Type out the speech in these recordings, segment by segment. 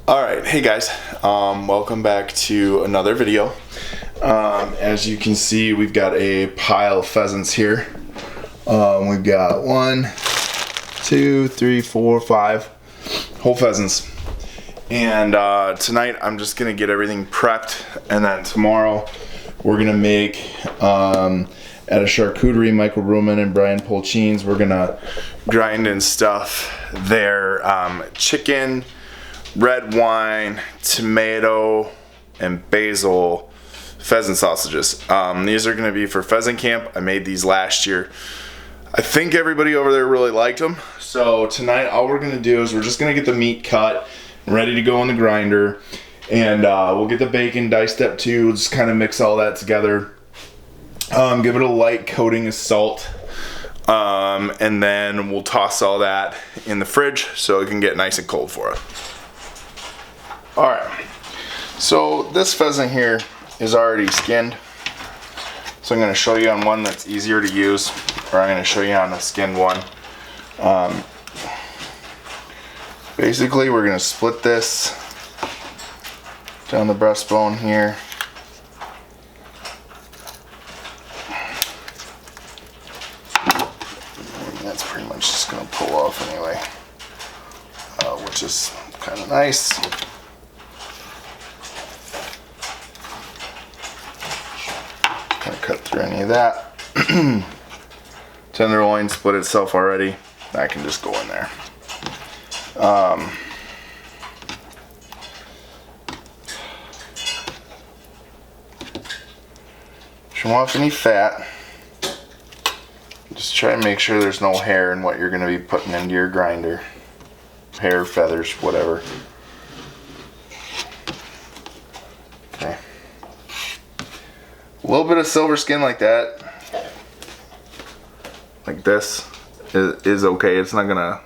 Alright, hey guys, welcome back to another video. As you can see, we've got a pile of pheasants here. We've got 1, 2, 3, 4, 5 whole pheasants. And tonight I'm just going to get everything prepped, and then tomorrow we're going to make, at a charcuterie, Michael Ruman and Brian Polchines, we're going to grind and stuff their chicken, red wine, tomato, and basil pheasant sausages. These are going to be for pheasant camp. I made these last year. I think everybody over there really liked them. So tonight all we're going to do is we're just going to get the meat cut and ready to go in the grinder. And we'll get the bacon diced up too. Just kind of mix all that together. Give it a light coating of salt. And then we'll toss all that in the fridge so it can get nice and cold for us. Alright, so this pheasant here is already skinned. So I'm going to show you on one that's easier to use, or I'm going to show you on a skinned one. Basically, we're going to split this down the breastbone here. And that's pretty much just going to pull off anyway, which is kind of nice. Cut through any of that. Tenderloin split itself already. That can just go in there. Trim off any fat. Just try and make sure there's no hair in what you're going to be putting into your grinder. Hair, feathers, whatever. Okay. A little bit of silver skin like that, like this, is okay. It's not gonna,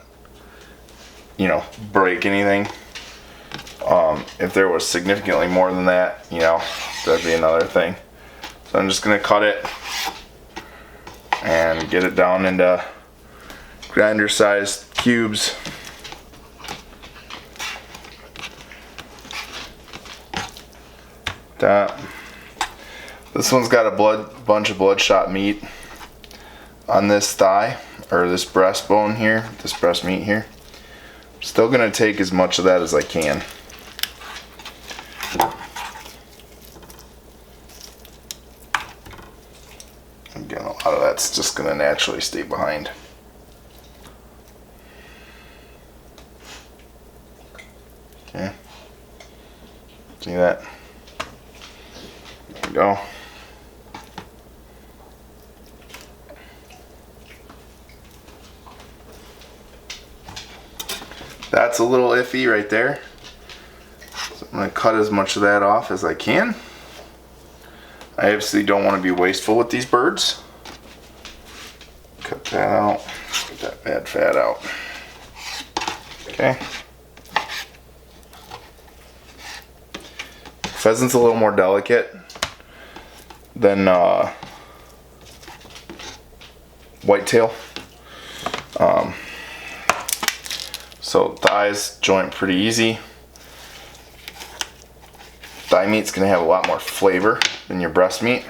break anything. If there was significantly more than that, that'd be another thing. So I'm just gonna cut it and get it down into grinder-sized cubes. That. This one's got a bunch of bloodshot meat on this thigh, or this breastbone here, this breast meat here. I'm still gonna take as much of that as I can. Again, a lot of that's just gonna naturally stay behind. Okay. See that? There we go. That's a little iffy right there. So I'm going to cut as much of that off as I can. I obviously don't want to be wasteful with these birds. Cut that out. Get that bad fat out. Okay. Pheasant's a little more delicate than whitetail. So thighs joint pretty easy. Thigh meat's gonna have a lot more flavor than your breast meat.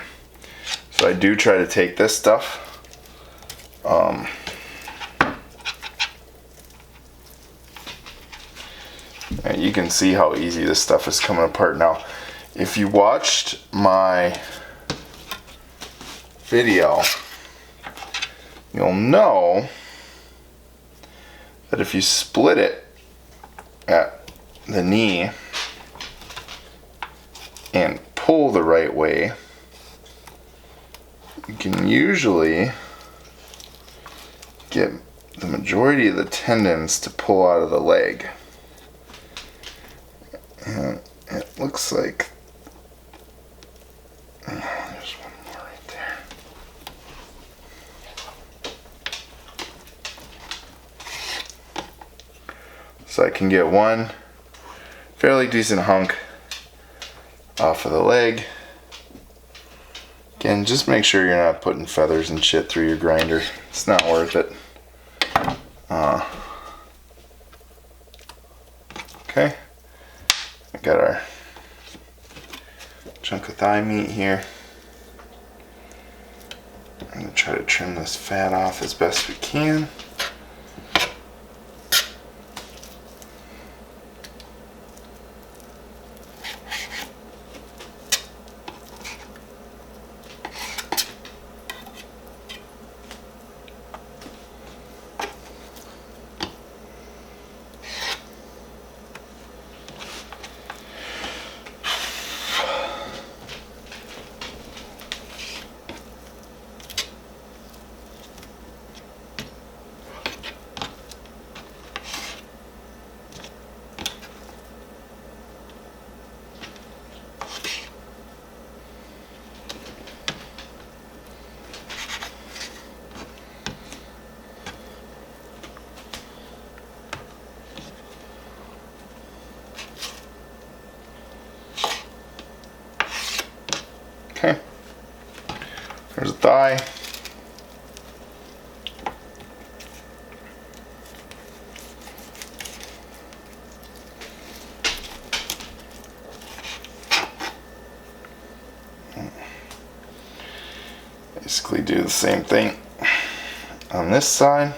So I do try to take this stuff. And you can see how easy this stuff is coming apart now. If you watched my video, you'll know that if you split it at the knee and pull the right way, you can usually get the majority of the tendons to pull out of the leg. And it looks like there's one more right there. So I can get one fairly decent hunk off of the leg. Again, just make sure you're not putting feathers and shit through your grinder. It's not worth it. Okay. We got our chunk of thigh meat here. I'm gonna try to trim this fat off as best we can. Okay, there's a thigh. Basically do the same thing on this side.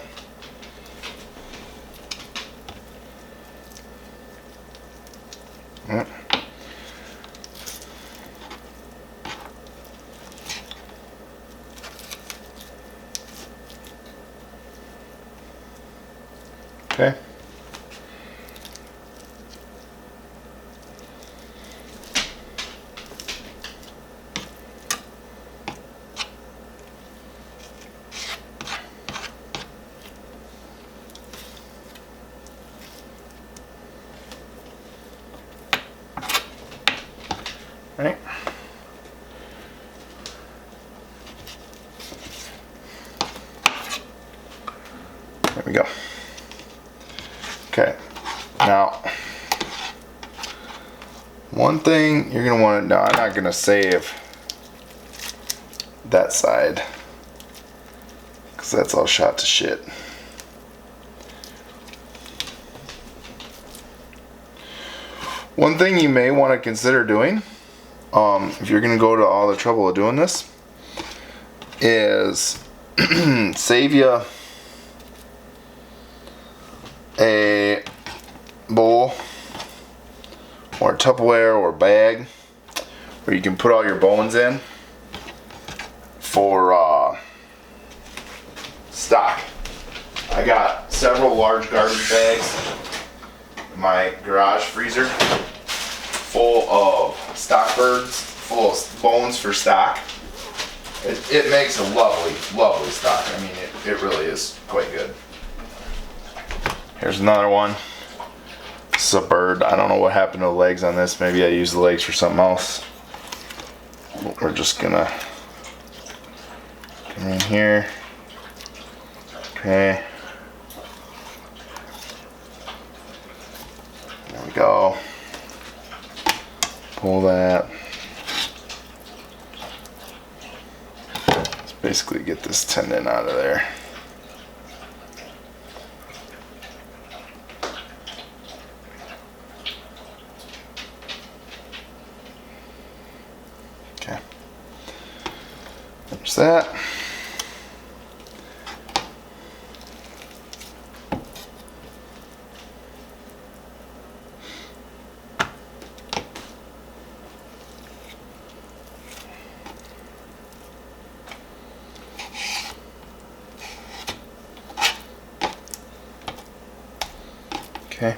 Okay. Right. There we go. Okay, now one thing you're gonna want to know, I'm not gonna save that side because that's all shot to shit. One thing you may want to consider doing, if you're gonna go to all the trouble of doing this, is save you a bowl or a Tupperware or bag where you can put all your bones in for stock. I got several large garbage bags in my garage freezer full of stock birds, full of bones for stock. It makes a lovely, lovely stock. I mean, it really is quite good. Here's another one. This is a bird. I don't know what happened to the legs on this. Maybe I used the legs for something else. But we're just gonna come in here. Okay. There we go. Pull that. Let's basically get this tendon out of there. Okay. There's that. Okay.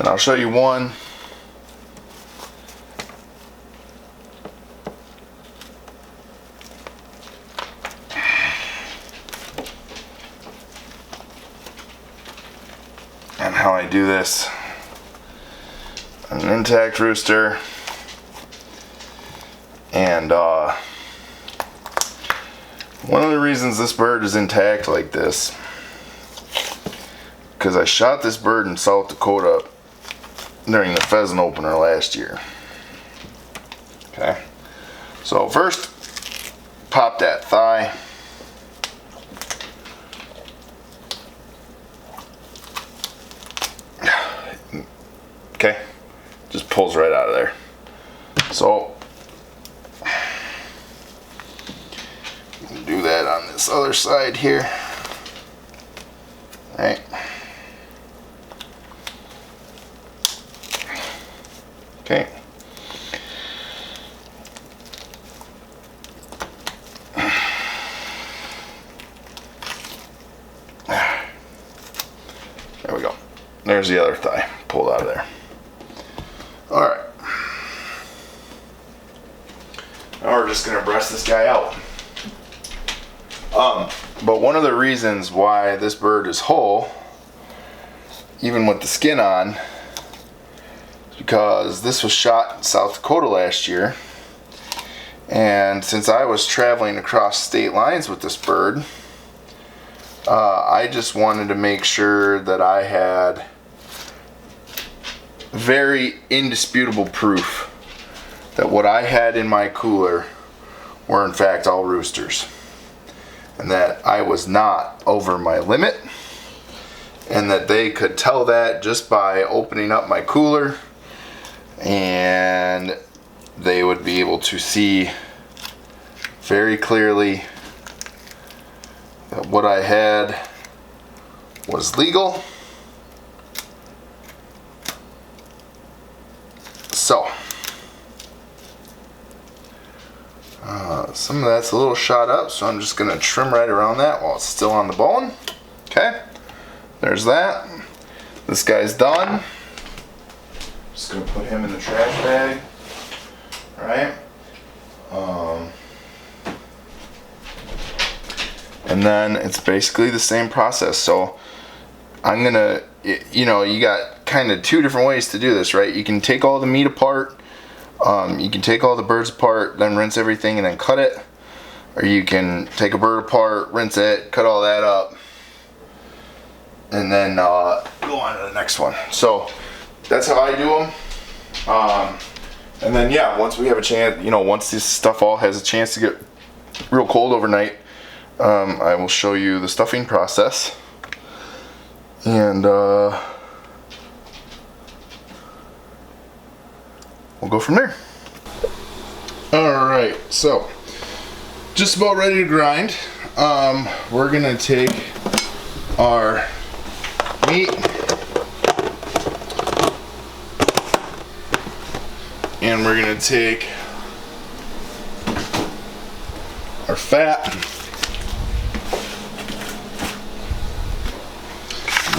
I'll show you one. And how I do this. An intact rooster. And one of the reasons this bird is intact like this, because I shot this bird in South Dakota during the pheasant opener last year. Okay, so first pop that thigh. Okay, just pulls right out of there. So do that on this other side here. Right. Okay. There we go. There's the other thigh pulled out of there. All right. Now we're just gonna breast this guy out. But one of the reasons why this bird is whole, even with the skin on, is because this was shot in South Dakota last year. And since I was traveling across state lines with this bird, I just wanted to make sure that I had very indisputable proof that what I had in my cooler were in fact all roosters, and that I was not over my limit, and that they could tell that just by opening up my cooler, and they would be able to see very clearly that what I had was legal. So some of that's a little shot up, so I'm just going to trim right around that while it's still on the bone. Okay, there's that. This guy's done. Just going to put him in the trash bag. Alright. And then it's basically the same process. So I'm going to, you know, you got kind of two different ways to do this, right? You can take all the meat apart. You can take all the birds apart, then rinse everything and then cut it. Or you can take a bird apart, rinse it, cut all that up, and then go on to the next one. So that's how I do them. And then yeah, once we have a chance, you know, once this stuff all has a chance to get real cold overnight, I will show you the stuffing process. And we'll go from there. Alright, so just about ready to grind. We're gonna take our meat and we're gonna take our fat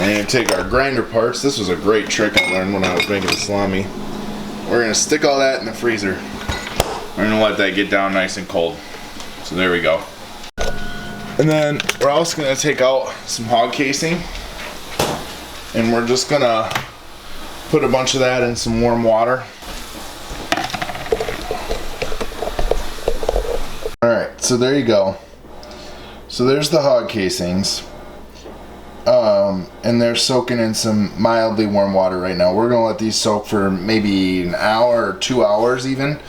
and we're gonna take our grinder parts. This was a great trick I learned when I was making the salami. We're gonna stick all that in the freezer. We're gonna let that get down nice and cold. So there we go. And then we're also gonna take out some hog casing, and we're just gonna put a bunch of that in some warm water. Alright, so there you go. So there's the hog casings. And they're soaking in some mildly warm water right now. We're gonna let these soak for maybe an hour or 2 hours even.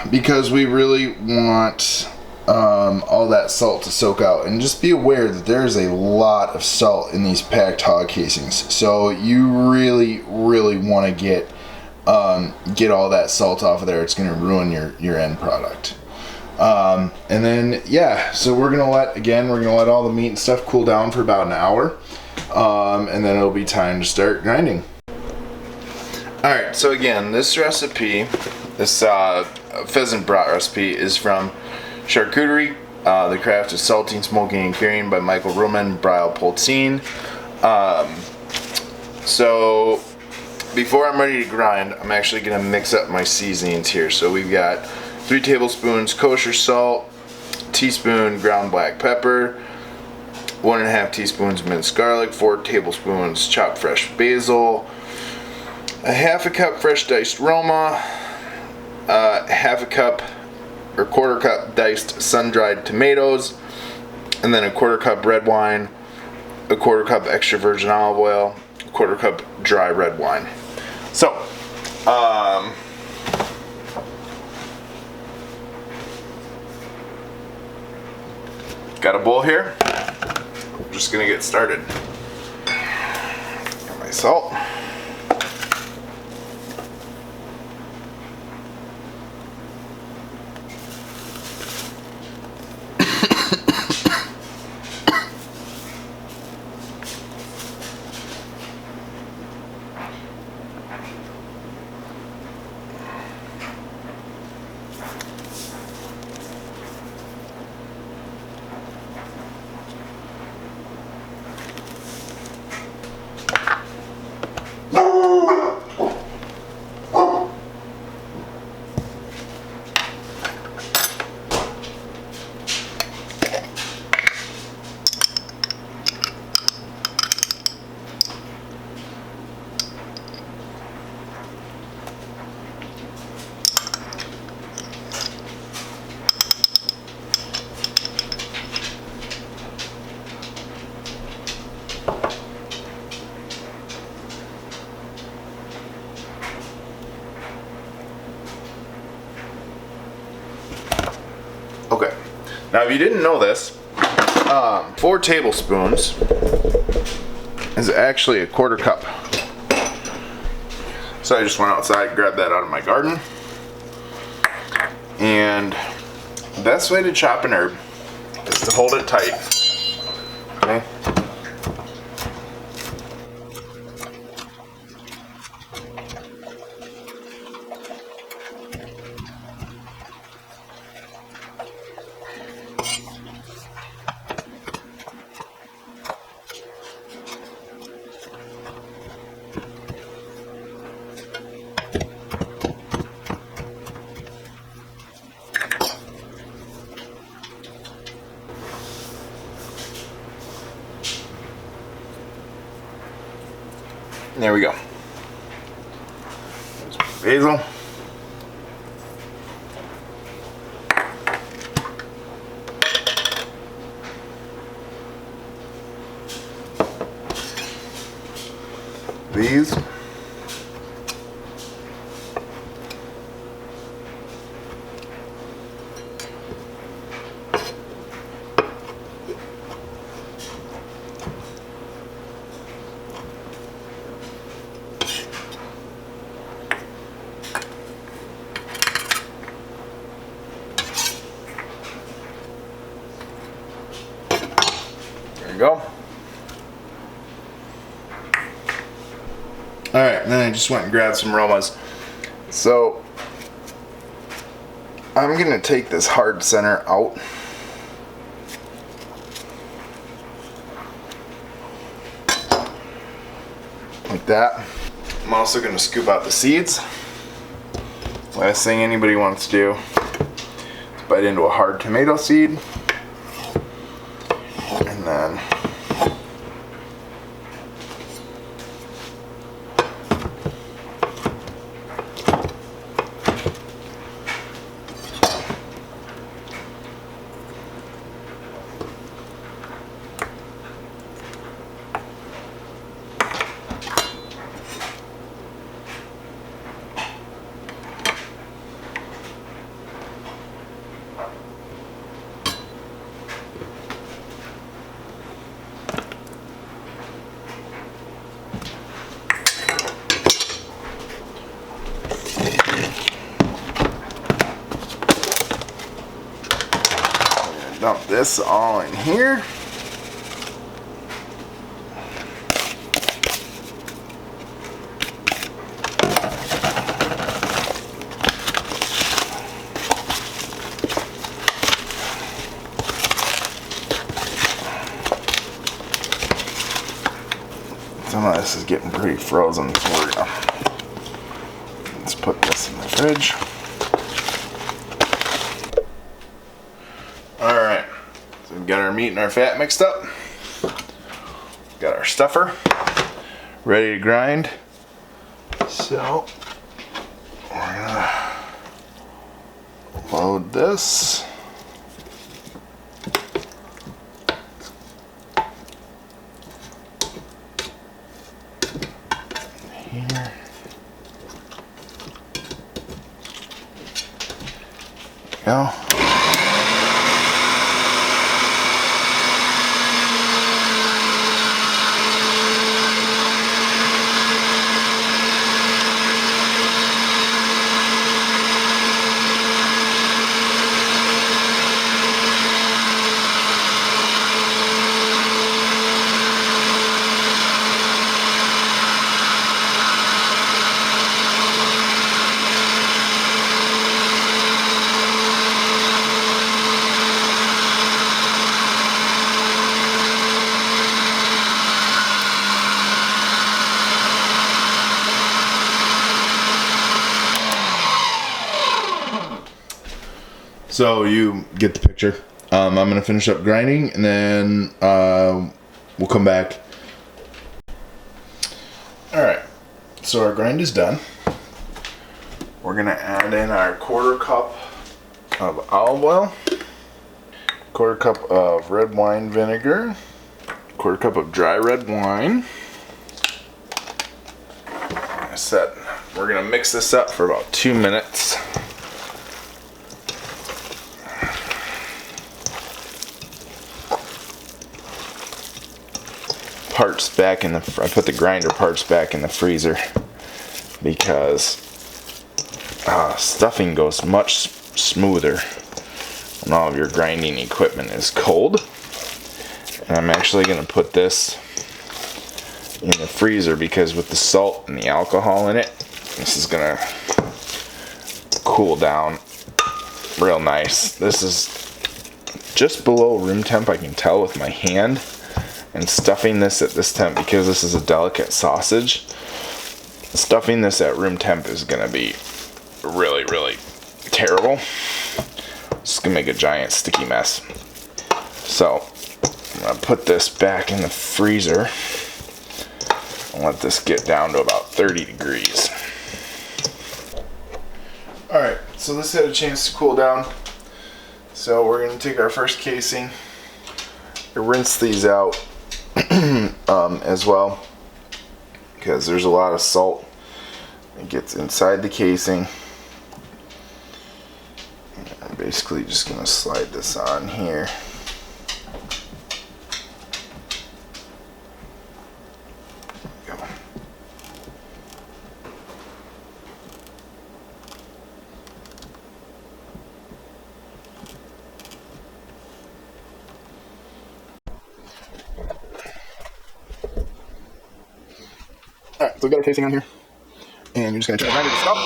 Because we really want all that salt to soak out. And just be aware that there's a lot of salt in these packed hog casings. So you really want to get all that salt off of there. It's going to ruin your end product. And then yeah, so we're gonna let all the meat and stuff cool down for about an hour, and then it'll be time to start grinding. Alright, so again, this recipe, this pheasant brat recipe, is from Charcuterie. The craft is salting, smoking, and curing by Michael Roman, Bryle Poltzine. So before I'm ready to grind, I'm actually gonna mix up my seasonings here. So we've got 3 tablespoons kosher salt, teaspoon ground black pepper, 1.5 teaspoons minced garlic, 4 tablespoons chopped fresh basil, a half a cup fresh diced roma, half a cup or quarter cup diced sun-dried tomatoes, and then a quarter cup red wine, a quarter cup extra virgin olive oil, a quarter cup dry red wine. So, got a bowl here. I'm just gonna get started. Got my salt. Okay, now if you didn't know this, 4 tablespoons is actually a quarter cup. So I just went outside, grabbed that out of my garden. And the best way to chop an herb is to hold it tight. Okay? There we go. There's my basil. These. There you go. Alright, and then I just went and grabbed some aromas. So, I'm going to take this hard center out. Like that. I'm also going to scoop out the seeds. Last thing anybody wants to do is bite into a hard tomato seed. And then dump this all in here. Some Some of this is getting pretty frozen, so we're gonna let's put this in the fridge. Alright, so we've got our meat and our fat mixed up. Got our stuffer ready to grind. So we're gonna load this. Here. Go. So you get the picture. I'm gonna finish up grinding and then we'll come back. Alright, so our grind is done. We're gonna add in our 1/4 cup of olive oil, 1/4 cup of red wine vinegar, 1/4 cup of dry red wine. Like I said, we're gonna mix this up for about 2 minutes. Parts back in the, I put the grinder parts back in the freezer because stuffing goes much smoother when all of your grinding equipment is cold. And I'm actually going to put this in the freezer because with the salt and the alcohol in it, this is going to cool down real nice. This is just below room temp, I can tell with my hand. And stuffing this at this temp, because this is a delicate sausage, stuffing this at room temp is going to be really, really terrible. It's going to make a giant sticky mess. So I'm going to put this back in the freezer and let this get down to about 30 degrees. Alright, so this had a chance to cool down. So we're going to take our first casing, rinse these out as well, because there's a lot of salt that gets inside the casing. I'm basically just going to slide this on here. There we go. Alright, so we've got our casing on here, and you're just going to try to grind it to stop.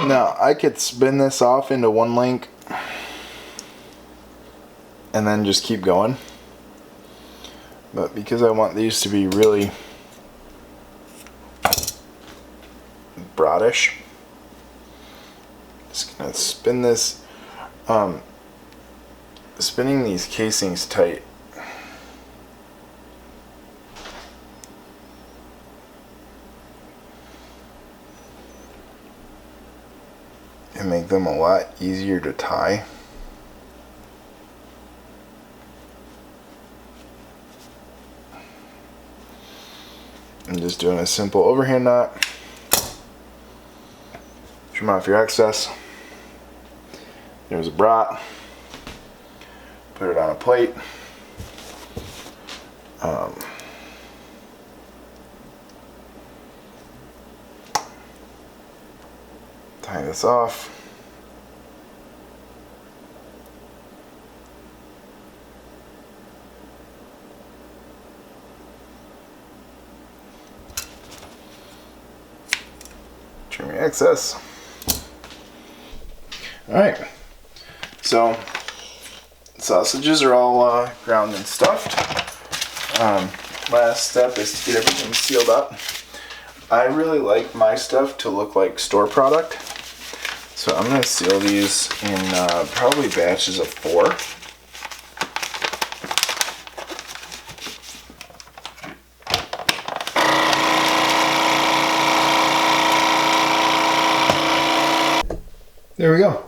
Now, I could spin this off into one link and then just keep going. But because I want these to be really broadish, just gonna spin this, spinning these casings tight. And make them a lot easier to tie. I'm just doing a simple overhand knot. Trim off your excess. There's a brat. Put it on a plate. tie this off. Trim your excess. Alright, so sausages are all ground and stuffed. Last step is to get everything sealed up. I really like my stuff to look like store product, so I'm going to seal these in probably batches of 4. There we go.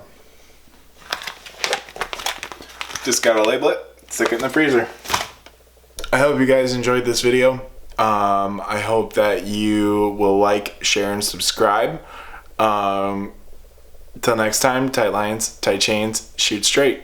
Just gotta label it, stick it in the freezer. I hope you guys enjoyed this video. I hope that you will like, share, and subscribe. Till next time, tight lines, tight chains, shoot straight.